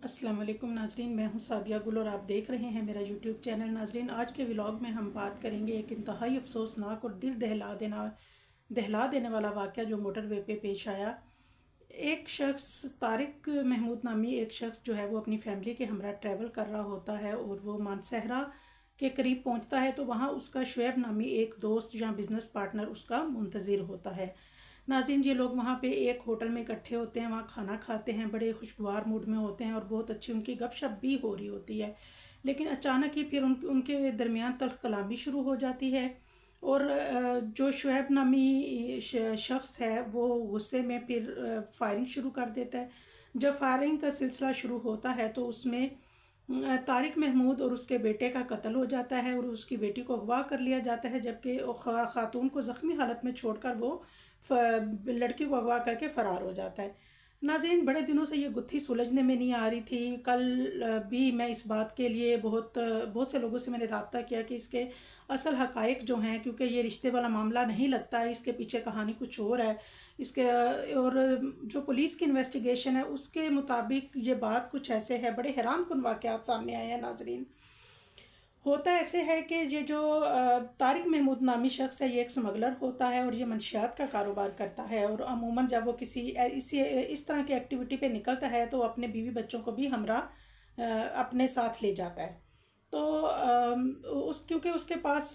अस्सलाम वालेकुम नाजरीन, मैं हूं सादिया गुल और आप देख रहे हैं मेरा यूट्यूब चैनल। नाजरीन, आज के व्लॉग में हम बात करेंगे एक इंतहाई अफसोसनाक और दिल दहला देने वाला वाक़या जो मोटरवे पे पेश आया। एक शख्स, तारिक महमूद नामी एक शख्स जो है वो अपनी फैमिली के हमरा ट्रैवल कर रहा होता है और वो मानसहरा के करीब पहुंचता है तो वहाँ उसका शुएब नामी एक दोस्त या बिज़नेस पार्टनर उसका मुंतज़िर होता है। नाज़रीन, ये लोग वहाँ पे एक होटल में इकट्ठे होते हैं, वहाँ खाना खाते हैं, बड़े खुशगवार मूड में होते हैं और बहुत अच्छी उनकी गपशप भी हो रही होती है। लेकिन अचानक ही फिर उनके दरमियान तल्ख़ कलामी शुरू हो जाती है और जो शुएब नामी शख्स है वो गुस्से में फिर फायरिंग शुरू कर देता है। जब फायरिंग का सिलसिला शुरू होता है तो उसमें तारिक महमूद और उसके बेटे का कत्ल हो जाता है और उसकी बेटी को अगवा कर लिया जाता है, जबकि खातून को ज़ख्मी हालत में छोड़कर वो लड़की को अगवा करके फ़रार हो जाता है। नाज़रीन, बड़े दिनों से ये गुत्थी सुलझने में नहीं आ रही थी। कल भी मैं इस बात के लिए बहुत से लोगों से मैंने रब्ता किया कि इसके असल हक़ाइक़ जो हैं, क्योंकि ये रिश्ते वाला मामला नहीं लगता है, इसके पीछे कहानी कुछ और है। इसके और जो पुलिस की इन्वेस्टिगेशन है उसके मुताबिक ये बात कुछ ऐसे है। बड़े हैरानकुन वाक़यात सामने आए हैं। नाज़रीन, होता ऐसे है कि ये जो तारिक महमूद नामी शख्स है ये एक स्मगलर होता है और ये मंशियात का कारोबार करता है और अमूमन जब वो किसी इस तरह की एक्टिविटी पे निकलता है तो अपने बीवी बच्चों को भी हमरा अपने साथ ले जाता है। तो क्योंकि उसके पास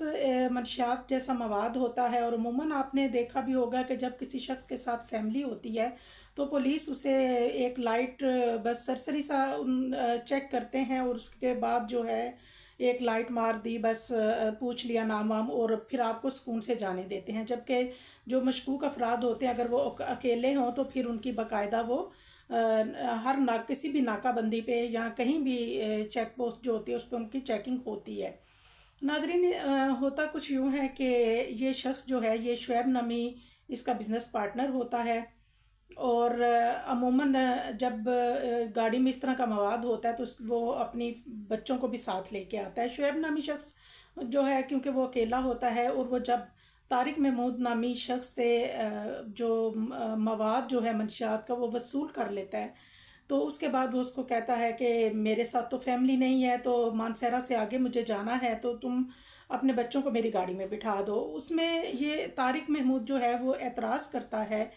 मंशियात जैसा मवाद होता है और अमूमन आपने देखा भी होगा कि जब किसी शख्स के साथ फैमिली होती है तो पुलिस उसे एक लाइट बस सरसरी सा चेक करते हैं और उसके बाद जो है एक लाइट मार दी, बस पूछ लिया नाम वाम और फिर आपको सुकून से जाने देते हैं। जबकि जो मशकूक अफराद होते हैं अगर वो अकेले हों तो फिर उनकी बाकायदा वो किसी भी नाकाबंदी पे या कहीं भी चेक पोस्ट जो होती है उस पर उनकी चेकिंग होती है। नाजरीन, होता कुछ यूँ है कि ये शख्स जो है ये शुएब नामी इसका बिज़नेस पार्टनर होता है और अमूमन जब गाड़ी में इस तरह का मवाद होता है तो वो अपनी बच्चों को भी साथ लेके आता है। शुएब नामी शख्स जो है क्योंकि वो अकेला होता है और वो जब तारिक महमूद नामी शख्स से जो मवाद जो है मंशियात का वो वसूल कर लेता है तो उसके बाद वो उसको कहता है कि मेरे साथ तो फैमिली नहीं है, तो मानसहरा से आगे मुझे जाना है तो तुम अपने बच्चों को मेरी गाड़ी में बिठा दो। उसमें ये तारिक महमूद जो है वो एतराज़ करता है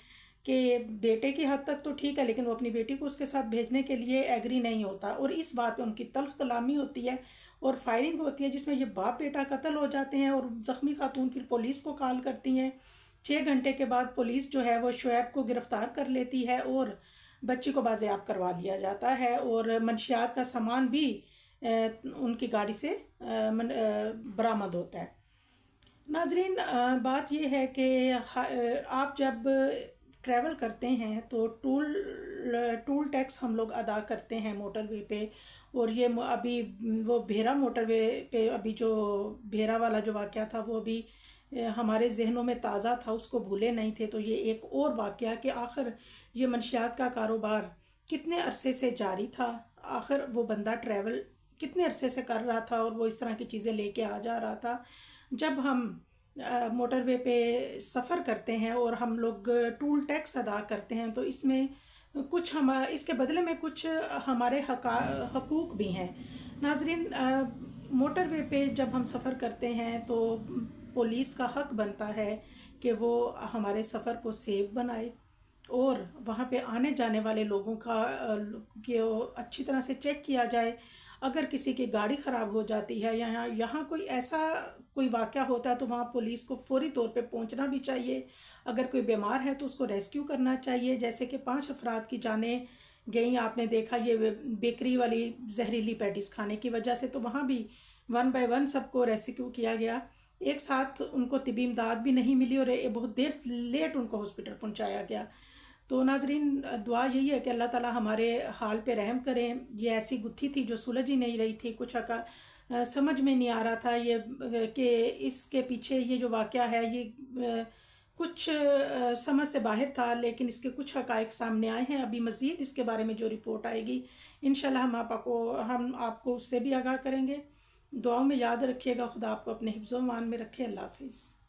कि बेटे की हद तक तो ठीक है लेकिन वो अपनी बेटी को उसके साथ भेजने के लिए एग्री नहीं होता और इस बात पे उनकी तल्ख़ कलामी होती है और फायरिंग होती है जिसमें ये बाप बेटा कत्ल हो जाते हैं और ज़ख्मी खातून फिर पुलिस को कॉल करती हैं। 6 घंटे के बाद पुलिस जो है वो शुएब को गिरफ़्तार कर लेती है और बच्ची को बाज़ेयाब करवा लिया जाता है और मंशियात का सामान भी उनकी गाड़ी से बरामद होता है। नाजरीन, बात यह है कि आप जब ट्रैवल करते हैं तो टूल टैक्स हम लोग अदा करते हैं मोटरवे पे और ये अभी वो भेरा मोटरवे पे अभी जो भेरा वाला जो वाक़या था वो अभी हमारे जहनों में ताज़ा था, उसको भूले नहीं थे। तो ये एक और वाक़या कि आखिर ये मंशियात का कारोबार कितने अरसे से जारी था, आखिर वो बंदा ट्रैवल कितने अरसे से कर रहा था और वो इस तरह की चीज़ें लेके आ जा रहा था। जब हम मोटरवे पे सफ़र करते हैं और हम लोग टूल टैक्स अदा करते हैं तो इसमें कुछ हम इसके बदले में कुछ हमारे हकूक़ भी हैं। नाजरीन, मोटरवे पे जब हम सफ़र करते हैं तो पुलिस का हक़ बनता है कि वो हमारे सफ़र को सेफ बनाए और वहाँ पे आने जाने वाले लोगों का अच्छी तरह से चेक किया जाए। अगर किसी की गाड़ी ख़राब हो जाती है या यहाँ कोई वाक़या होता है तो वहाँ पुलिस को फ़ौरी तौर पे पहुँचना भी चाहिए। अगर कोई बीमार है तो उसको रेस्क्यू करना चाहिए। जैसे कि 5 अफराद की जानें गई, आपने देखा ये बेकरी वाली जहरीली पैटीज़ खाने की वजह से, तो वहाँ भी 1 बाय 1 सबको रेस्क्यू किया गया। एक साथ उनको तिबी इमदाद भी नहीं मिली और बहुत देर लेट उनको हॉस्पिटल पहुँचाया गया। तो नाजरीन, दुआ यही है कि अल्लाह ताला हमारे हाल पे रहम करें। ये ऐसी गुत्थी थी जो सुलझ ही नहीं रही थी, कुछ समझ में नहीं आ रहा था ये कि इसके पीछे ये जो वाक़या है ये कुछ समझ से बाहर था, लेकिन इसके कुछ हक़ाइक़ सामने आए हैं। अभी मज़ीद इसके बारे में जो रिपोर्ट आएगी इंशाल्लाह हम आपको उससे भी आगाह करेंगे। दुआओं में याद रखिएगा। खुदा आपको अपने हिफ्ज़-ओ-मान में रखे। अल्लाह हाफ़िज़।